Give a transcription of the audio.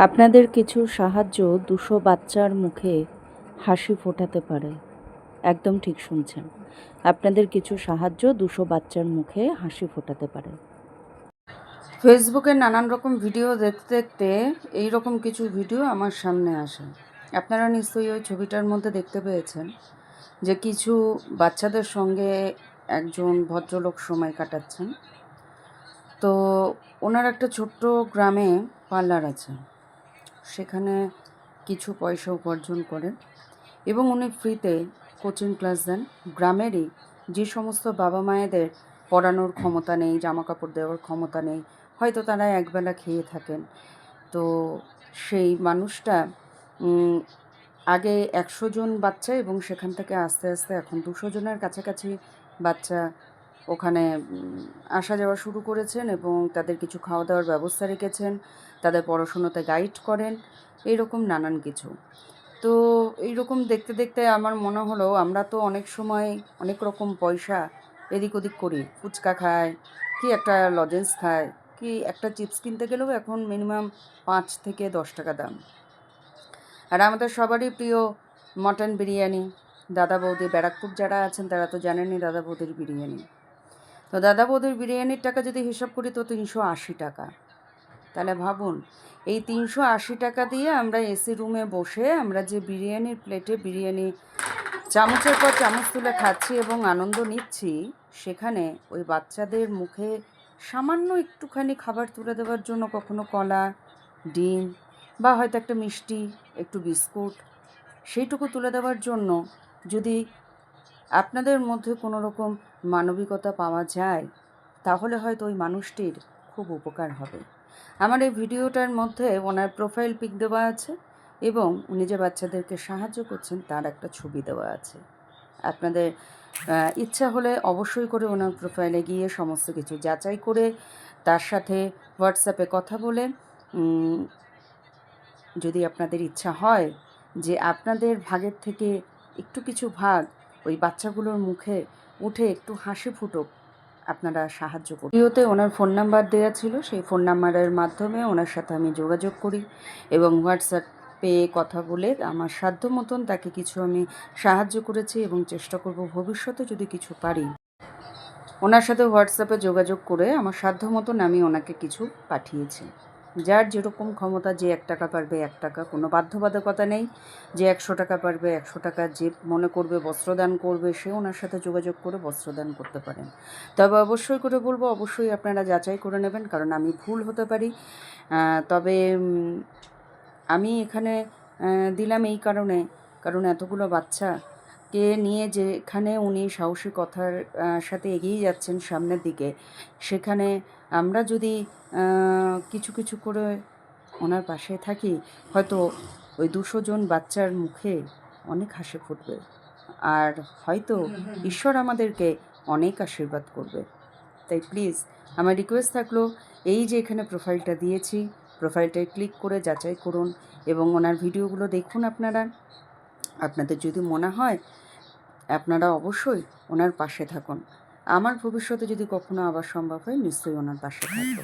আপনাদের কিছু সাহায্য 200 বাচ্চার মুখে হাসি ফোটাতে পারে। একদম ঠিক শুনছেন। আপনাদের কিছু সাহায্য 200 বাচ্চার মুখে হাসি ফোটাতে পারে। ফেসবুকে নানান রকম ভিডিও দেখতে দেখতে এই রকম কিছু ভিডিও আমার সামনে আসে। আপনারা নিশ্চয়ই ওই ছবিটার মধ্যে দেখতে পেয়েছেন যে কিছু বাচ্চাদের সঙ্গে একজন ভদ্রলোক সময় কাটাচ্ছেন। তো ওনার একটা ছোট্ট গ্রামে পার্লার আছে, সেখানে কিছু পয়সা উপার্জন করেন এবং উনি ফ্রিতে কোচিং ক্লাস দেন। গ্রামেরই যে সমস্ত বাবা মায়েদের পড়ানোর ক্ষমতা নেই, জামা কাপড় দেওয়ার ক্ষমতা নেই, হয়তো তারা একবেলা খেয়ে থাকেন, তো সেই মানুষটা আগে 100 জন বাচ্চা এবং সেখান থেকে আস্তে আস্তে এখন 200 জনের কাছাকাছি বাচ্চা ওখানে আসা যাওয়া শুরু করেছেন এবং তাদের কিছু খাওয়া দাওয়ার ব্যবস্থা রেখেছেন, তাদের পড়াশুনোতে গাইড করেন, এইরকম নানান কিছু। তো এইরকম দেখতে দেখতে আমার মনে হলো আমরা তো অনেক সময় অনেক রকম পয়সা এদিক ওদিক করি, ফুচকা খায় কি একটা লজেন্স খায় কি একটা চিপস কিনতে গেলেও এখন মিনিমাম 5 থেকে 10 টাকা দাম। আর আমাদের সবারই প্রিয় মটন বিরিয়ানি, দাদা বৌদি, ব্যারাকপুর যারা আছেন তারা তো জানেনই দাদা বৌদির বিরিয়ানি। তো দাদা বৌদির বিরিয়ানির টাকা যদি হিসাব করি তো 380 টাকা। তাহলে ভাবুন, এই 380 টাকা দিয়ে আমরা এসি রুমে বসে আমরা যে বিরিয়ানির প্লেটে বিরিয়ানি চামচের পর চামচ তুলে খাচ্ছি এবং আনন্দ নিচ্ছি, সেখানে ওই বাচ্চাদের মুখে সামান্য একটুখানি খাবার তুলে দেওয়ার জন্য কখনো কলা, ডিম বা হয়তো একটা মিষ্টি, একটু বিস্কুট, সেইটুকু তুলে দেওয়ার জন্য যদি আপনাদের মধ্যে কোনো রকম মানবিকতা পাওয়া যায়, তাহলে হয়তো ওই মানুষটির খুব উপকার হবে। আমার এই ভিডিওটার মধ্যে ওনার প্রোফাইল পিক দেওয়া আছে এবং উনি যে বাচ্চাদেরকে সাহায্য করছেন তার একটা ছবি দেওয়া আছে। আপনাদের ইচ্ছা হলে অবশ্যই করে ওনার প্রোফাইলে গিয়ে সমস্ত কিছু যাচাই করে তার সাথে হোয়াটসঅ্যাপে কথা বলে যদি আপনাদের ইচ্ছা হয় যে আপনাদের ভাগের থেকে একটু কিছু ভাগ ওই বাচ্চাগুলোর মুখে উঠে একটু হাসি ফুটুক, আপনারা সাহায্য করুন। ভিডিওতে ওনার ফোন নাম্বার দেওয়া ছিল, সেই ফোন নাম্বারের মাধ্যমে ওনার সাথে আমি যোগাযোগ করি এবং হোয়াটসঅ্যাপে কথা বলে আমার সাধ্য মতন তাকে কিছু আমি সাহায্য করেছি এবং চেষ্টা করব ভবিষ্যতে যদি কিছু পারি ওনার সাথে হোয়াটসঅ্যাপে যোগাযোগ করে আমার সাধ্য মতন আমি ওনাকে কিছু পাঠিয়েছি। যার যেরকম ক্ষমতা, যে 1 টাকা পারবে 1 টাকা, কোনো বাধ্যবাধকতা নেই। যে 100 টাকা পারবে 100 টাকা, যে মনে করবে বস্ত্রদান করবে সে ওনার সাথে যোগাযোগ করে বস্ত্রদান করতে পারেন। তবে অবশ্যই করে বলবো, অবশ্যই আপনারা যাচাই করে নেবেন, কারণ আমি ভুল হতে পারি। তবে আমি এখানে দিলাম এই কারণ এতগুলো বাচ্চাকে নিয়ে যেখানে উনি সাহসিকতার সাথে এগিয়ে যাচ্ছেন সামনের দিকে, সেখানে আমরা যদি কিছু কিছু করে ওনার পাশে থাকি, হয়তো ওই 200 জন বাচ্চার মুখে অনেক হাসি ফুটবে আর হয়তো ঈশ্বর আমাদেরকে অনেক আশীর্বাদ করবে। তাই প্লিজ আমার রিকোয়েস্ট থাকলো, এই যে এখানে প্রোফাইলটা দিয়েছি, প্রোফাইলটায় ক্লিক করে যাচাই করুন এবং ওনার ভিডিওগুলো দেখুন। আপনাদের যদি মনে হয় আপনারা অবশ্যই ওনার পাশে থাকুন। আমার ভবিষ্যতে যদি কখনো আবার সম্ভব হয় নিশ্চয়ই ওনার পাশে থাকবো।